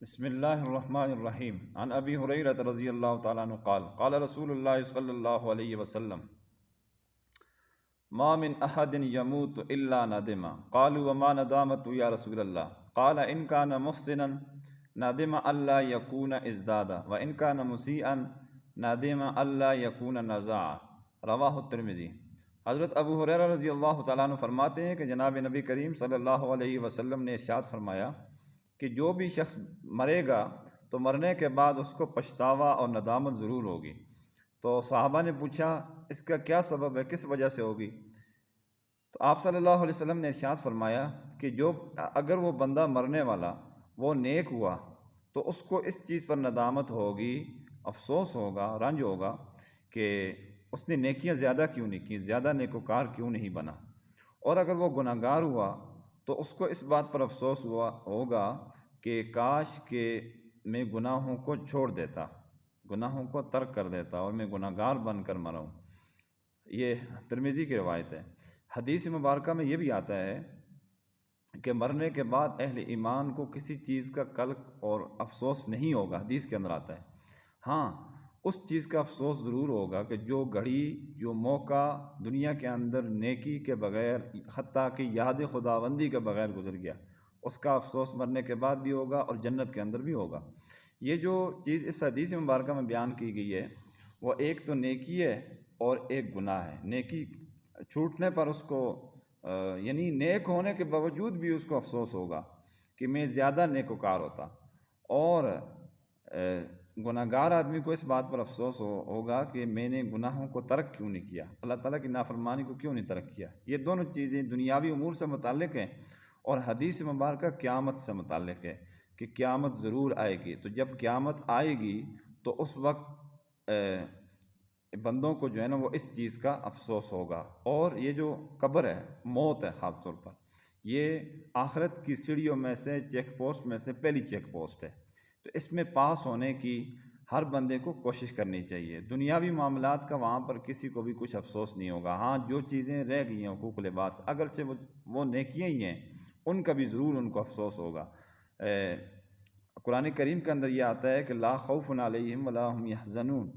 بسم اللہ الرحمن الرحیم عن ابی ہریرہ رضی اللہ تعالیٰ عنہ قال قال رسول اللہ صلی اللہ علیہ وسلم ما من احد يموت الا ندم قالوا وما ندامت یا رسول اللہ قال ان كان محسنا ندم الا يكون ازداد وان كان مسيئا ندم الا يكون نزاع رواہ الترمذی۔ حضرت ابو ہریرہ رضی اللہ تعالیٰ عنہ فرماتے ہیں کہ جناب نبی کریم صلی اللہ علیہ وسلم نے ارشاد فرمایا کہ جو بھی شخص مرے گا تو مرنے کے بعد اس کو پچھتاوا اور ندامت ضرور ہوگی۔ تو صحابہ نے پوچھا اس کا کیا سبب ہے، کس وجہ سے ہوگی؟ تو آپ صلی اللہ علیہ وسلم نے ارشاد فرمایا کہ اگر وہ بندہ مرنے والا وہ نیک ہوا تو اس کو اس چیز پر ندامت ہوگی، افسوس ہوگا، رنج ہوگا کہ اس نے نیکیاں زیادہ کیوں نہیں کی، زیادہ نیکوکار کیوں نہیں بنا۔ اور اگر وہ گناہ گار ہوا تو اس کو اس بات پر افسوس ہوگا کہ کاش کہ میں گناہوں کو چھوڑ دیتا، گناہوں کو ترک کر دیتا اور میں گناہ گار بن کر مرا ہوں۔ یہ ترمذی کی روایت ہے۔ حدیث مبارکہ میں یہ بھی آتا ہے کہ مرنے کے بعد اہل ایمان کو کسی چیز کا قلق اور افسوس نہیں ہوگا، حدیث کے اندر آتا ہے۔ ہاں، اس چیز کا افسوس ضرور ہوگا کہ جو گھڑی، جو موقع دنیا کے اندر نیکی کے بغیر، حتیٰ کہ یاد خداوندی کے بغیر گزر گیا، اس کا افسوس مرنے کے بعد بھی ہوگا اور جنت کے اندر بھی ہوگا۔ یہ جو چیز اس حدیث مبارکہ میں بیان کی گئی ہے وہ ایک تو نیکی ہے اور ایک گناہ ہے۔ نیکی چھوٹنے پر اس کو یعنی نیک ہونے کے باوجود بھی اس کو افسوس ہوگا کہ میں زیادہ نیکوکار ہوتا، اور گناہ گار آدمی کو اس بات پر افسوس ہوگا کہ میں نے گناہوں کو ترک کیوں نہیں کیا، اللہ تعالیٰ کی نافرمانی کو کیوں نہیں ترک کیا۔ یہ دونوں چیزیں دنیاوی امور سے متعلق ہیں، اور حدیث مبارکہ قیامت سے متعلق ہے کہ قیامت ضرور آئے گی۔ تو جب قیامت آئے گی تو اس وقت بندوں کو جو ہے نا وہ اس چیز کا افسوس ہوگا۔ اور یہ جو قبر ہے، موت ہے خاص طور پر، یہ آخرت کی سیڑھیوں میں سے، چیک پوسٹ میں سے پہلی چیک پوسٹ ہے۔ تو اس میں پاس ہونے کی ہر بندے کو کوشش کرنی چاہیے۔ دنیاوی معاملات کا وہاں پر کسی کو بھی کچھ افسوس نہیں ہوگا۔ ہاں، جو چیزیں رہ گئی ہیں حقوق لباس، اگرچہ وہ نیکیاں ہی ہیں، ان کا بھی ضرور ان کو افسوس ہوگا۔ قرآن کریم کے اندر یہ آتا ہے کہ لا خوف علیہم ولا هم یحزنون،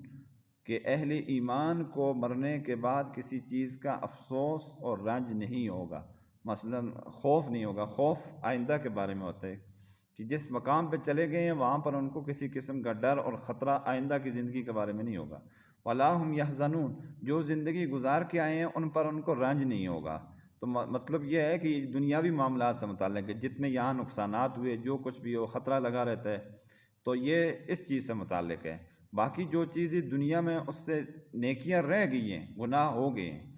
کہ اہل ایمان کو مرنے کے بعد کسی چیز کا افسوس اور رنج نہیں ہوگا۔ مثلا خوف نہیں ہوگا۔ خوف آئندہ کے بارے میں ہوتا ہے کہ جس مقام پہ چلے گئے ہیں وہاں پر ان کو کسی قسم کا ڈر اور خطرہ آئندہ کی زندگی کے بارے میں نہیں ہوگا۔ ولا هم یحزنون، جو زندگی گزار کے آئے ہیں ان پر ان کو رنج نہیں ہوگا۔ تو مطلب یہ ہے کہ دنیاوی معاملات سے متعلق ہے، جتنے یہاں نقصانات ہوئے، جو کچھ بھی ہو، خطرہ لگا رہتا ہے، تو یہ اس چیز سے متعلق ہے۔ باقی جو چیزیں دنیا میں اس سے نیکیاں رہ گئی ہیں، گناہ ہو گئے ہیں،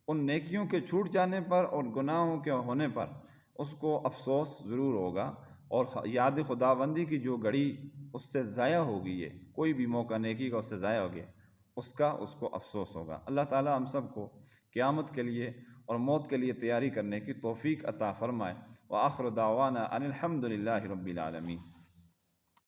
ان نیکیوں کے چھوٹ جانے پر اور گناہوں کے ہونے پر اس کو افسوس ضرور ہوگا، اور یاد خداوندی کی جو گھڑی اس سے ضائع ہو گئی ہے، کوئی بھی موقع نیکی کا اس سے ضائع ہو گیا، اس کو افسوس ہوگا۔ اللہ تعالیٰ ہم سب کو قیامت کے لیے اور موت کے لیے تیاری کرنے کی توفیق عطا فرمائے۔ وآخر دعوانا ان الحمد للہ رب العالمین۔